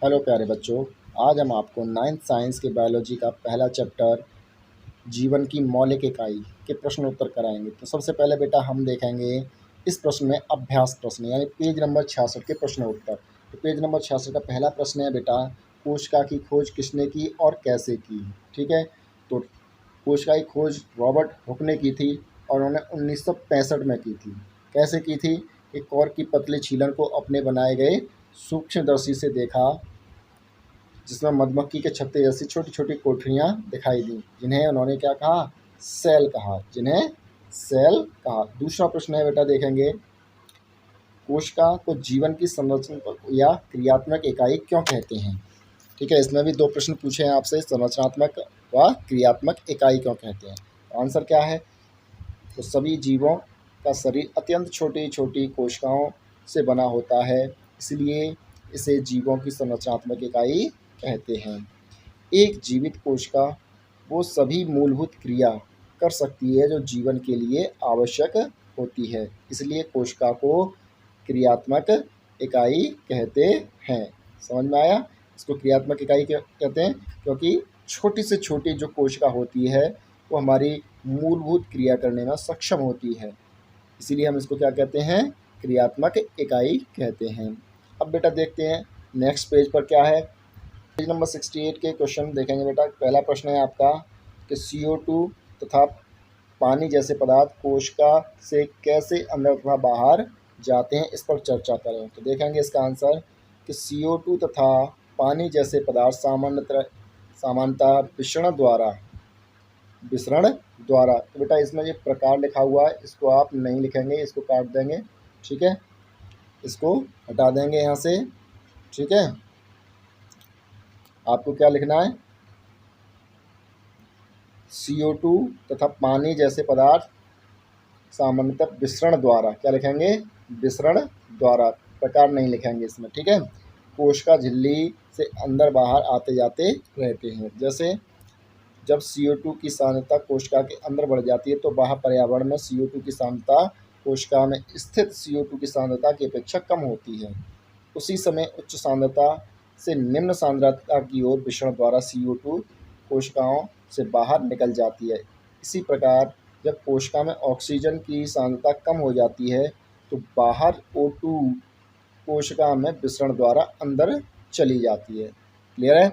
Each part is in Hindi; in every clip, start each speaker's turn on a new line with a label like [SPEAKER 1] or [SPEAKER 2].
[SPEAKER 1] हेलो प्यारे बच्चों। आज हम आपको नाइन्थ साइंस के बायोलॉजी का पहला चैप्टर जीवन की मौलिक इकाई के प्रश्न उत्तर कराएंगे। तो सबसे पहले बेटा हम देखेंगे इस प्रश्न में अभ्यास प्रश्न यानी पेज नंबर 66 के प्रश्न उत्तर। तो पेज नंबर 66 का पहला प्रश्न है बेटा, कोशिका की खोज किसने की और कैसे की। ठीक है, तो कोशिका की खोज रॉबर्ट हुक ने की थी और उन्होंने 1965 में की थी। कैसे की थी? एक कॉर्क की पतली छीलन को अपने बनाए गए सूक्ष्मदर्शी से देखा, जिसमें मधुमक्खी के छत्ते जैसी छोटी छोटी कोठरियाँ दिखाई दी, जिन्हें उन्होंने क्या कहा? सेल कहा, जिन्हें सेल कहा। दूसरा प्रश्न है बेटा, देखेंगे कोशिका को जीवन की संरचना या क्रियात्मक इकाई क्यों कहते हैं। ठीक है, इसमें भी दो प्रश्न पूछे हैं आपसे, संरचनात्मक व क्रियात्मक इकाई क्यों कहते हैं। आंसर क्या है? तो सभी जीवों का शरीर अत्यंत छोटी छोटी कोशिकाओं से बना होता है, इसलिए इसे जीवों की संरचनात्मक इकाई कहते हैं। एक जीवित कोशिका वो सभी मूलभूत क्रिया कर सकती है जो जीवन के लिए आवश्यक होती है, इसलिए कोशिका को क्रियात्मक इकाई कहते हैं। समझ में आया? इसको क्रियात्मक इकाई कहते हैं क्योंकि छोटी से छोटी जो कोशिका होती है वो हमारी मूलभूत क्रिया करने में सक्षम होती है, इसीलिए हम इसको क्या कहते हैं? क्रियात्मक इकाई कहते हैं। अब बेटा देखते हैं नेक्स्ट पेज पर क्या है। पेज नंबर 68 के क्वेश्चन देखेंगे बेटा। पहला प्रश्न है आपका कि CO2 तथा पानी जैसे पदार्थ कोशिका से कैसे अंदर तथा बाहर जाते हैं, इस पर चर्चा करें। तो देखेंगे इसका आंसर कि CO2 तथा पानी जैसे पदार्थ सामान्यतः विसरण द्वारा। तो बेटा इसमें ये प्रकार लिखा हुआ है, इसको आप नहीं लिखेंगे, इसको काट देंगे। ठीक है, इसको हटा देंगे यहाँ से। ठीक है, आपको क्या लिखना है? CO2 तथा पानी जैसे पदार्थ सामान्यतः विसरण द्वारा। क्या लिखेंगे? विसरण द्वारा, प्रकार नहीं लिखेंगे इसमें। ठीक है, कोशिका झिल्ली से अंदर बाहर आते जाते रहते हैं। जैसे जब CO2 की सांद्रता कोशिका के अंदर बढ़ जाती है तो बाहर पर्यावरण में CO2 की सांद्रता कोशिका में स्थित CO2 की सांद्रता की अपेक्षा कम होती है। उसी समय उच्च सांद्रता से निम्न सांद्रता की ओर विसरण द्वारा CO2 कोशिकाओं से बाहर निकल जाती है। इसी प्रकार जब कोशिका में ऑक्सीजन की सांद्रता कम हो जाती है तो बाहर O2 कोशिका में विसरण द्वारा अंदर चली जाती है। क्लियर है?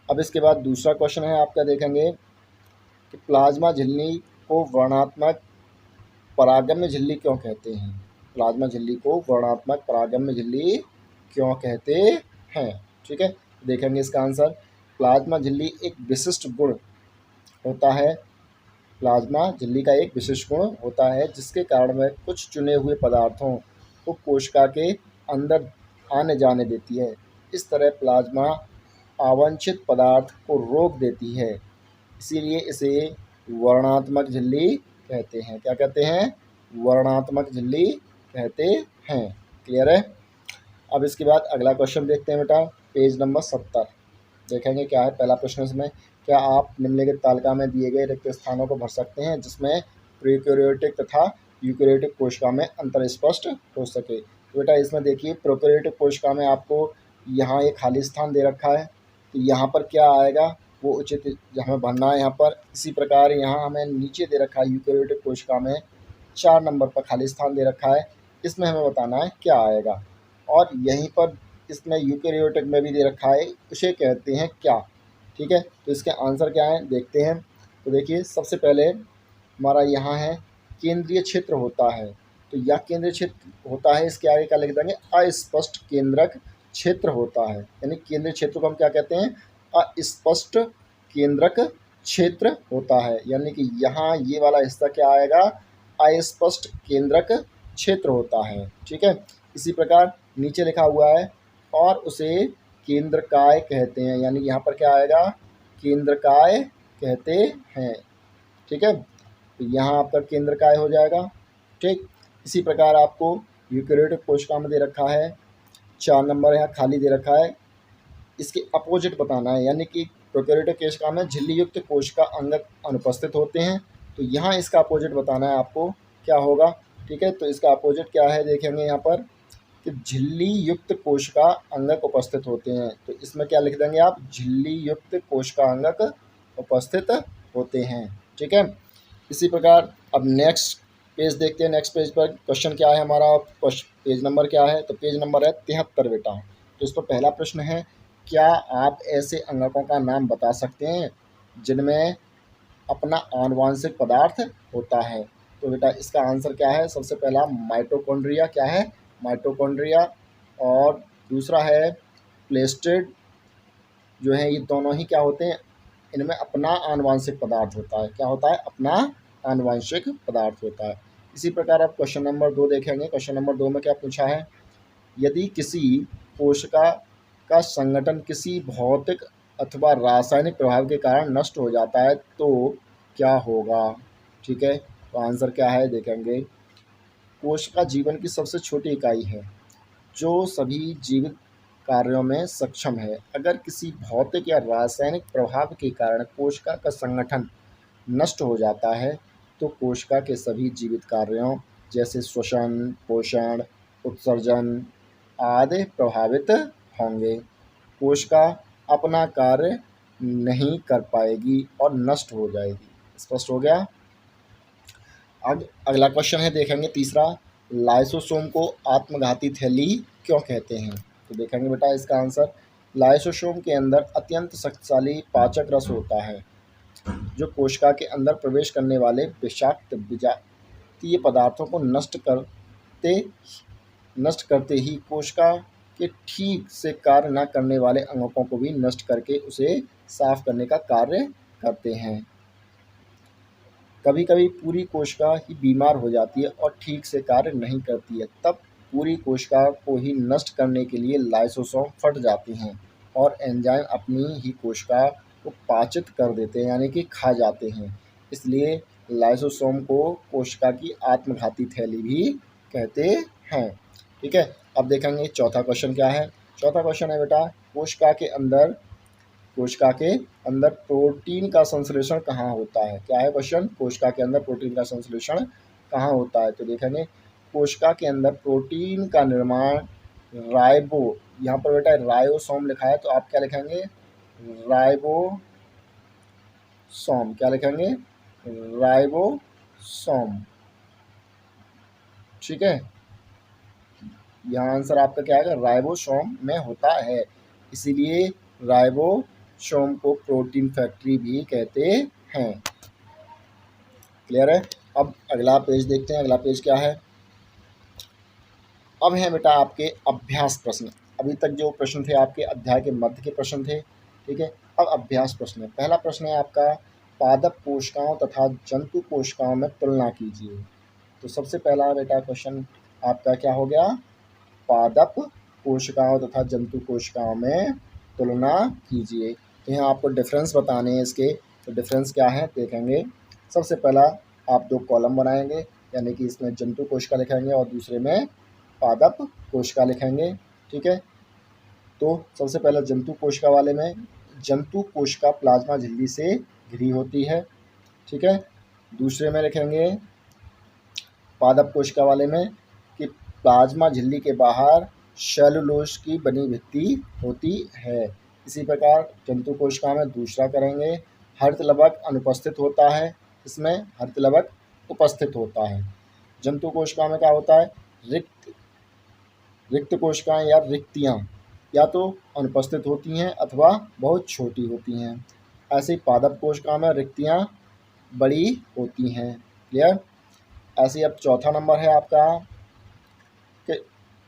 [SPEAKER 1] अब इसके बाद दूसरा क्वेश्चन है आपका, देखेंगे कि प्लाज्मा झिल्ली को वर्णात्मक परागम्य झिल्ली क्यों कहते हैं। प्लाज्मा झिल्ली को वर्णात्मक परागम्य झिल्ली क्यों कहते हैं। ठीक है, देखेंगे इसका आंसर। प्लाज्मा झिल्ली एक विशिष्ट गुण होता है, प्लाज्मा झिल्ली का एक विशिष्ट गुण होता है जिसके कारण वह कुछ चुने हुए पदार्थों को कोशिका के अंदर आने जाने देती है। इस तरह प्लाज्मा अवांछित पदार्थ को रोक देती है, इसीलिए इसे वर्णात्मक झिल्ली कहते हैं। क्या कहते हैं? वर्णात्मक झिल्ली कहते हैं। क्लियर है? अब इसके बाद अगला क्वेश्चन देखते हैं बेटा, पेज नंबर 70। देखेंगे क्या है पहला प्रश्न इसमें। क्या आप निम्नलिखित तालिका में दिए गए रिक्त स्थानों को भर सकते हैं जिसमें प्रोकैरियोटिक तथा यूकैरियोटिक कोशिका में अंतर स्पष्ट हो सके। तो बेटा इसमें देखिए, प्रोकैरियोटिक कोशिका में आपको यहाँ एक खाली स्थान दे रखा है, तो यहाँ पर क्या आएगा वो उचित हमें भरना है यहाँ पर। इसी प्रकार यहाँ हमें नीचे दे रखा है यूकैरियोटिक कोशिका में 4 नंबर पर खाली स्थान दे रखा है, इसमें हमें बताना है क्या आएगा। और यहीं पर इसमें यूकैरियोटिक में भी दे रखा है, उसे कहते हैं क्या। ठीक है, तो इसके आंसर क्या हैं देखते हैं। तो देखिए सबसे पहले हमारा यहाँ है केंद्रीय क्षेत्र होता है, तो यह केंद्रीय क्षेत्र होता है, इसके आगे क्या लिख देंगे? अस्पष्ट केंद्रक क्षेत्र होता है। यानी केंद्रीय क्षेत्र को हम क्या कहते हैं? अस्पष्ट केंद्रक क्षेत्र होता है। यानी कि यहाँ ये वाला हिस्सा क्या आएगा? अस्पष्ट केंद्रक क्षेत्र होता है। ठीक है, इसी प्रकार नीचे लिखा हुआ है और उसे केंद्रकाय कहते हैं। यानी यहाँ पर क्या आएगा? केंद्रकाय कहते हैं। ठीक है, तो यहाँ आपका केंद्रकाय हो जाएगा। ठीक, इसी प्रकार आपको यूकैरियोटिक कोशिका में दे रखा है 4 नंबर, यहाँ खाली दे रखा है, इसके अपोजिट बताना है। यानी कि प्रोकैरियोटिक कोशिका में झिल्ली युक्त कोशिका अंगक अनुपस्थित होते हैं, तो यहाँ इसका अपोजिट बताना है आपको क्या होगा। ठीक है, तो इसका अपोजिट क्या है देखेंगे यहाँ पर, कि झिल्ली युक्त कोशिका अंगक उपस्थित होते हैं। तो इसमें क्या लिख देंगे आप, झिल्ली युक्त कोशिका अंगक उपस्थित होते हैं। ठीक है, इसी प्रकार अब नेक्स्ट पेज देखते हैं। नेक्स्ट पेज पर क्वेश्चन क्या है हमारा, पेज नंबर क्या है, तो पेज नंबर है 73 बेटा। तो इस पर पहला प्रश्न है, क्या आप ऐसे अंगकों का नाम बता सकते हैं जिनमें अपना आनुवांशिक पदार्थ होता है। तो बेटा इसका आंसर क्या है, सबसे पहला माइटोकॉन्ड्रिया, क्या है, माइटोकॉन्ड्रिया, और दूसरा है प्लेस्टिड, जो है ये दोनों ही क्या होते हैं, इनमें अपना आनुवांशिक पदार्थ होता है। क्या होता है, अपना आनुवांशिक पदार्थ होता है। इसी प्रकार आप क्वेश्चन नंबर 2 देखेंगे। क्वेश्चन नंबर 2 में क्या पूछा है, यदि किसी कोशिका का संगठन किसी भौतिक अथवा रासायनिक प्रभाव के कारण नष्ट हो जाता है तो क्या होगा। ठीक है, तो आंसर क्या है देखेंगे। कोशिका जीवन की सबसे छोटी इकाई है जो सभी जीवित कार्यों में सक्षम है। अगर किसी भौतिक या रासायनिक प्रभाव के कारण कोशिका का संगठन नष्ट हो जाता है तो कोशिका के सभी जीवित कार्यों जैसे श्वसन, पोषण, उत्सर्जन आदि प्रभावित होंगे। कोशिका अपना कार्य नहीं कर पाएगी और नष्ट हो जाएगी। स्पष्ट हो गया। अब अगला क्वेश्चन है देखेंगे तीसरा, लाइसोसोम को आत्मघाती थैली क्यों कहते हैं। तो देखेंगे बेटा इसका आंसर, लाइसोसोम के अंदर अत्यंत शक्तिशाली पाचक रस होता है जो कोशिका के अंदर प्रवेश करने वाले विषाक्त विजातीय पदार्थों को नष्ट करते ही कोशिका के ठीक से कार्य न करने वाले अंगकों को भी नष्ट करके उसे साफ करने का कार्य करते हैं। कभी कभी पूरी कोशिका ही बीमार हो जाती है और ठीक से कार्य नहीं करती है, तब पूरी कोशिका को ही नष्ट करने के लिए लाइसोसोम फट जाती हैं और एंजाइम अपनी ही कोशिका को पाचित कर देते हैं, यानी कि खा जाते हैं। इसलिए लाइसोसोम को कोशिका की आत्मघाती थैली भी कहते हैं। ठीक है, अब देखेंगे चौथा क्वेश्चन क्या है। चौथा क्वेश्चन है बेटा, कोशिका के अंदर प्रोटीन का संश्लेषण कहाँ होता है। क्या है क्वेश्चन, कोशिका के अंदर प्रोटीन का संश्लेषण कहाँ होता है। तो देखेंगे कोशिका के अंदर प्रोटीन का निर्माण यहाँ पर बेटा राइबोसोम लिखा है, तो आप क्या लिखेंगे, राइबोसोम, क्या लिखेंगे, राइबोसोम। ठीक है, यहाँ आंसर आपका क्या है, राइबोसोम में होता है, इसीलिए राइबोसोम को प्रोटीन फैक्ट्री भी कहते हैं। क्लियर है। अब अगला पेज देखते हैं। अगला पेज क्या है, अब है बेटा आपके अभ्यास प्रश्न। अभी तक जो प्रश्न थे आपके अध्याय के मध्य के प्रश्न थे। ठीक है, अब अभ्यास प्रश्न है। पहला प्रश्न है आपका, पादप कोशिकाओं तथा जंतु कोशिकाओं में तुलना कीजिए। तो सबसे पहला बेटा क्वेश्चन आपका क्या हो गया, पादप कोशिकाओं तथा जंतु कोशिकाओं में तुलना कीजिए। तो यहाँ आपको डिफरेंस बताने हैं इसके, तो डिफरेंस क्या है देखेंगे। सबसे पहला आप दो कॉलम बनाएंगे, यानी कि इसमें जंतु कोशिका लिखेंगे और दूसरे में पादप कोशिका लिखेंगे। ठीक है, तो सबसे पहला जंतु कोशिका वाले में, जंतु कोशिका प्लाज्मा झिल्ली से घिरी होती है। ठीक है, दूसरे में लिखेंगे पादप कोशिका वाले में कि प्लाज्मा झिल्ली के बाहर सेलुलोज की बनी भित्ति होती है। इसी प्रकार जंतु कोशिका में दूसरा करेंगे, हरितलवक अनुपस्थित होता है, इसमें हरितलवक उपस्थित होता है। जंतु कोशिका में क्या होता है, रिक्त कोशिकाएं या रिक्तियाँ या तो अनुपस्थित होती हैं अथवा बहुत छोटी होती हैं। ऐसे ही पादप कोशिका में रिक्तियाँ बड़ी होती हैं। क्लियर। ऐसे ही अब चौथा नंबर है आपका कि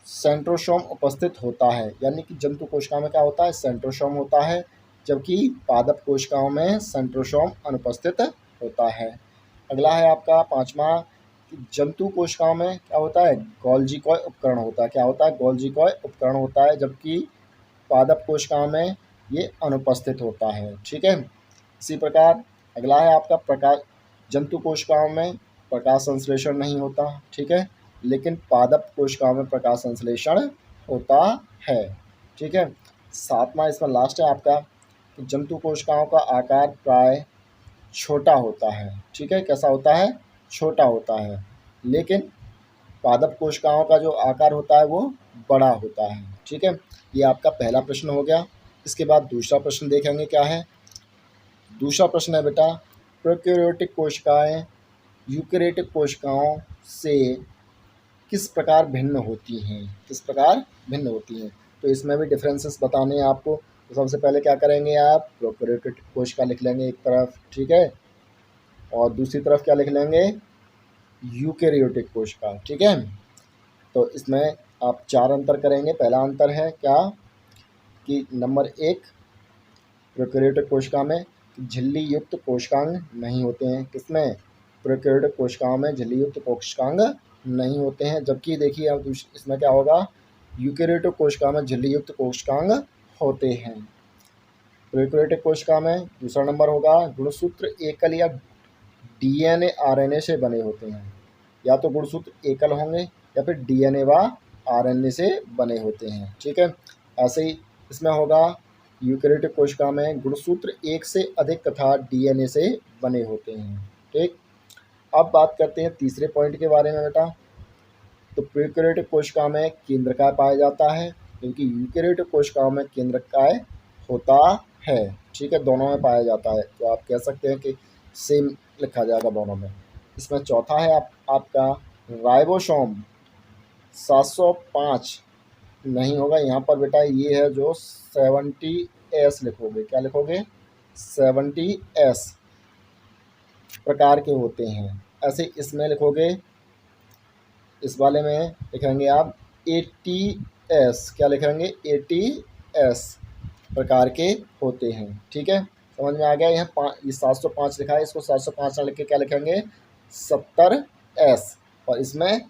[SPEAKER 1] सेंट्रोसोम उपस्थित होता है, यानी कि जंतु कोशिका में क्या होता है, सेंट्रोसोम होता है, जबकि पादप कोशिकाओं में सेंट्रोसोम अनुपस्थित होता है। अगला है आपका पांचवा कि जंतु कोशिकाओं में क्या होता है, गोल्जी-कॉय उपकरण होता है। क्या होता है, गोल्जी-कॉय उपकरण होता है, जबकि पादप कोशिकाओं में ये अनुपस्थित होता है। ठीक है, इसी प्रकार अगला है आपका प्रकाश, जंतु कोशिकाओं में प्रकाश संश्लेषण नहीं होता। ठीक है, लेकिन पादप कोशिकाओं में प्रकाश संश्लेषण होता है। ठीक है, सातवां इसमें लास्ट है आपका कि जंतु कोशिकाओं का आकार प्राय छोटा होता है। ठीक है, कैसा होता है, छोटा होता है, लेकिन पादप कोशिकाओं का जो आकार होता है वो बड़ा होता है। ठीक है, ये आपका पहला प्रश्न हो गया। इसके बाद दूसरा प्रश्न देखेंगे क्या है। दूसरा प्रश्न है बेटा, प्रोकैरियोटिक कोशिकाएं यूकेरियोटिक कोशिकाओं से किस प्रकार भिन्न होती हैं, किस प्रकार भिन्न होती हैं। तो इसमें भी डिफरेंसेस बताने हैं आपको। तो सबसे पहले क्या करेंगे, आप प्रोकैरियोटिक कोशिका लिख लेंगे एक तरफ, ठीक है, और दूसरी तरफ क्या लिख लेंगे, यूकेरियोटिक कोशिका। ठीक है, तो इसमें आप 4 अंतर करेंगे। पहला अंतर है क्या कि नंबर 1, प्रोकैरियोटिक कोशिका में झिल्ली युक्त कोशिकांग नहीं होते हैं। किसमें, प्रोकैरियोटिक कोशिकाओं में झिल्ली युक्त कोशिकांग नहीं होते हैं। जबकि देखिए अब इसमें क्या होगा, यूकेरियोटिक कोशिका में झिल्ली युक्त कोशिकांग होते हैं। प्रोकैरियोटिक कोशिका में दूसरा नंबर होगा, गुणसूत्र एकल या डीएनए आरएनए से बने होते हैं। या तो गुणसूत्र एकल होंगे या फिर डीएनए व आरएनए से बने होते हैं। ठीक है, ऐसे ही इसमें होगा, यूकेरियोटिक कोशिका में गुणसूत्र एक से अधिक तथा डीएनए से बने होते हैं। ठीक, अब बात करते हैं तीसरे पॉइंट के बारे में बेटा। तो प्रोकैरियोटिक कोशिका में केंद्रकाय पाया जाता है, क्योंकि यूकेरियोटिक कोशिकाओं में केंद्रकाय होता है। ठीक है, दोनों में पाया जाता है। तो आप कह सकते हैं कि सेम लिखा जाएगा दोनों में। इसमें चौथा है आपका राइबोसोम 705 नहीं होगा यहाँ पर बेटा, ये है जो 70S लिखोगे। क्या लिखोगे, 70S प्रकार के होते हैं। ऐसे इसमें लिखोगे, इस वाले में लिखेंगे आप 80S। क्या लिखेंगे, 80S प्रकार के होते हैं। ठीक है, समझ में आ गया। यहाँ ये 705 लिखा है, इसको 705 ना लिख के क्या लिखेंगे, 70S, और इसमें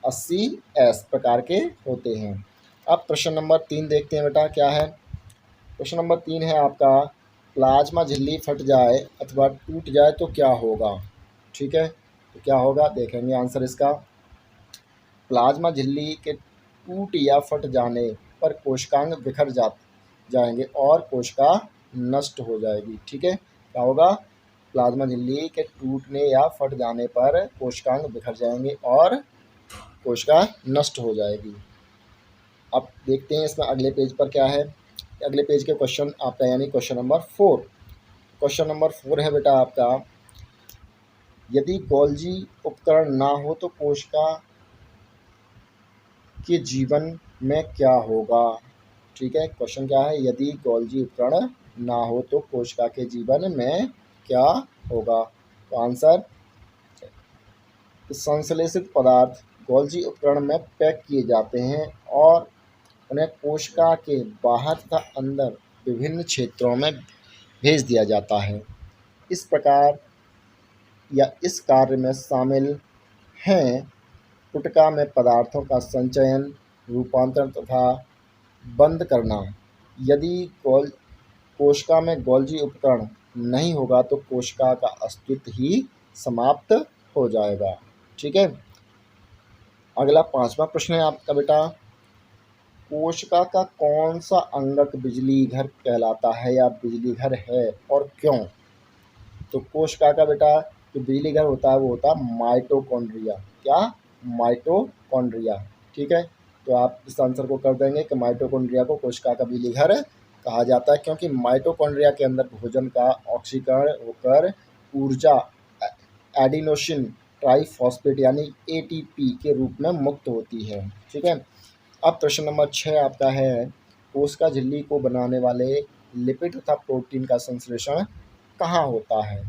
[SPEAKER 1] 80S प्रकार के होते हैं। अब प्रश्न नंबर 3 देखते हैं बेटा क्या है। प्रश्न नंबर 3 है आपका, प्लाज्मा झिल्ली फट जाए अथवा टूट जाए तो क्या होगा। ठीक है, तो क्या होगा देखेंगे आंसर इसका। प्लाज्मा झिल्ली के टूट या फट जाने पर कोशिकांग बिखर जाएंगे और कोशिका नष्ट हो जाएगी। ठीक है, क्या होगा, प्लाज्मा झिल्ली के टूटने या फट जाने पर कोशिकांग बिखर जाएंगे और कोशिका नष्ट हो जाएगी। अब देखते हैं इसमें अगले पेज पर क्या है। अगले पेज के क्वेश्चन आपका यानी क्वेश्चन नंबर 4। क्वेश्चन नंबर 4 है बेटा आपका, यदि गोल्जी उपकरण ना हो तो कोशिका के जीवन में क्या होगा। ठीक है, क्वेश्चन क्या है, यदि गोल्जी उपकरण ना हो तो कोशिका के जीवन में क्या होगा। तो आंसर, संश्लेषित पदार्थ गोल्जी उपकरण में पैक किए जाते हैं और उन्हें कोशिका के बाहर तथा अंदर विभिन्न क्षेत्रों में भेज दिया जाता है। इस प्रकार या इस कार्य में शामिल हैं पुटका में पदार्थों का संचयन, रूपांतरण तथा बंद करना। यदि कोशिका में गोल्जी उपकरण नहीं होगा तो कोशिका का अस्तित्व ही समाप्त हो जाएगा। ठीक है, अगला 5वां प्रश्न है आपका बेटा, कोशिका का कौन सा अंगक बिजली घर कहलाता है या बिजली घर है और क्यों। तो कोशिका का बेटा जो बिजली घर होता है वो होता है माइटोकॉन्ड्रिया। क्या, माइटोकॉन्ड्रिया। ठीक है, तो आप इस आंसर को कर देंगे कि माइटोकॉन्ड्रिया को कोशिका का बिजली घर कहा जाता है, क्योंकि माइटोकॉन्ड्रिया के अंदर भोजन का ऑक्सीकरण होकर ऊर्जा एडिनोसिन ट्राइफॉस्फेट यानी ATP के रूप में मुक्त होती है। ठीक है, अब प्रश्न नंबर 6 आपका है, कोशिका झिल्ली को बनाने वाले लिपिड तथा प्रोटीन का संश्लेषण कहाँ होता है।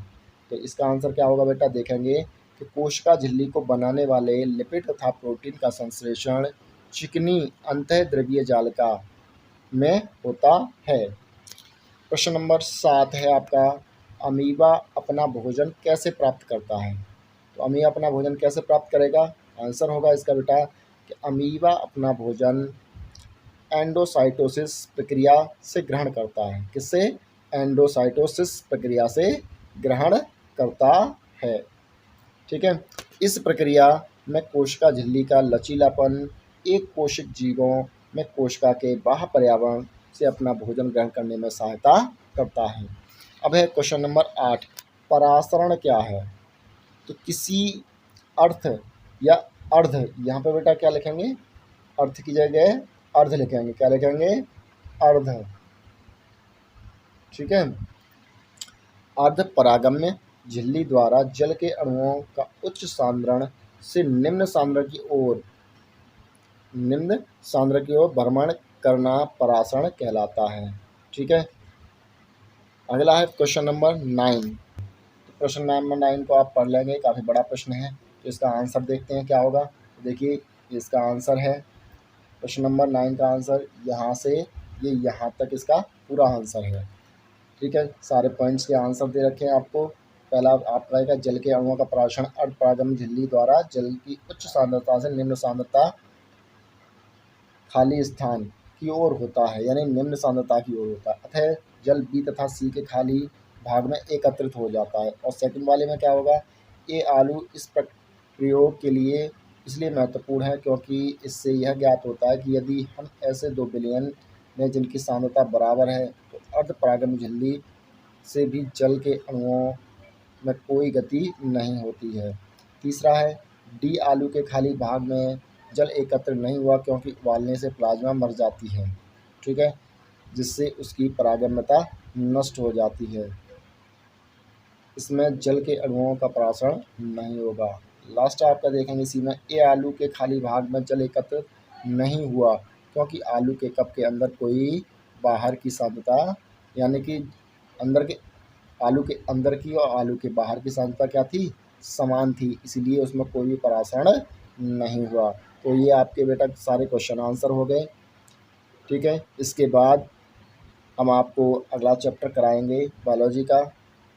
[SPEAKER 1] तो इसका आंसर क्या होगा बेटा, देखेंगे कि कोशिका झिल्ली को बनाने वाले लिपिड तथा प्रोटीन का संश्लेषण चिकनी अंतःद्रव्यीय जालिका में होता है। प्रश्न नंबर 7 है आपका, अमीबा अपना भोजन कैसे प्राप्त करता है। तो अमीबा अपना भोजन कैसे प्राप्त करेगा, आंसर होगा इसका बेटा कि अमीबा अपना भोजन एंडोसाइटोसिस प्रक्रिया से ग्रहण करता है। किससे, एंडोसाइटोसिस प्रक्रिया से ग्रहण करता है। ठीक है, इस प्रक्रिया में कोशिका झिल्ली का लचीलापन एक कोशिक जीवों में कोशिका के बाह्य पर्यावरण से अपना भोजन ग्रहण करने में सहायता करता है। अब है क्वेश्चन नंबर 8, परासरण क्या है। तो किसी अर्थ या अर्ध, यहाँ पे बेटा क्या लिखेंगे, अर्थ की जगह अर्ध लिखेंगे। क्या लिखेंगे? अर्ध। ठीक है। अर्ध परागम्य झिल्ली द्वारा जल के अणुओं का उच्च सांद्रण से निम्न सांद्र की ओर भ्रमण करना परासरण कहलाता है। ठीक है। अगला है क्वेश्चन नंबर 9। क्वेश्चन नंबर 9 को आप पढ़ लेंगे, काफ़ी बड़ा प्रश्न है। तो इसका आंसर देखते हैं क्या होगा। देखिए इसका आंसर है, क्वेश्चन नंबर 9 का आंसर यहाँ से ये यहाँ तक इसका पूरा आंसर है। ठीक है। सारे पॉइंट्स के आंसर दे रखे हैं आपको। पहला आपका रहेगा जल के अणुओं का पराक्षण अर्ध परागम झिल्ली द्वारा जल की उच्च सांद्रता से निम्न सांद्रता खाली स्थान की ओर होता है, यानी निम्न सांद्रता की ओर होता है। अतः जल बी तथा सी के खाली भाग में एकत्रित हो जाता है। और सेकंड वाले में क्या होगा? ये आलू इस प्रयोग के लिए इसलिए महत्वपूर्ण है क्योंकि इससे यह ज्ञात होता है कि यदि हम ऐसे 2 विलयन में जिनकी सांद्रता बराबर है तो अर्ध परागम झिल्ली से भी जल के अणुओं में कोई गति नहीं होती है। तीसरा है डी आलू के खाली भाग में जल एकत्र नहीं हुआ क्योंकि उबालने से प्लाज्मा मर जाती है। ठीक है। जिससे उसकी परागम्यता नष्ट हो जाती है। इसमें जल के अणुओं का परासरण नहीं होगा। लास्ट आपका देखेंगे सी में ए आलू के खाली भाग में जल एकत्र नहीं हुआ क्योंकि आलू के कप के अंदर कोई बाहर की सांद्रता, यानी कि आलू के अंदर की और आलू के बाहर की सांद्रता क्या थी? समान थी, इसलिए उसमें कोई भी परासरण नहीं हुआ। तो ये आपके बेटा सारे क्वेश्चन आंसर हो गए। ठीक है। इसके बाद हम आपको अगला चैप्टर कराएंगे बायोलॉजी का।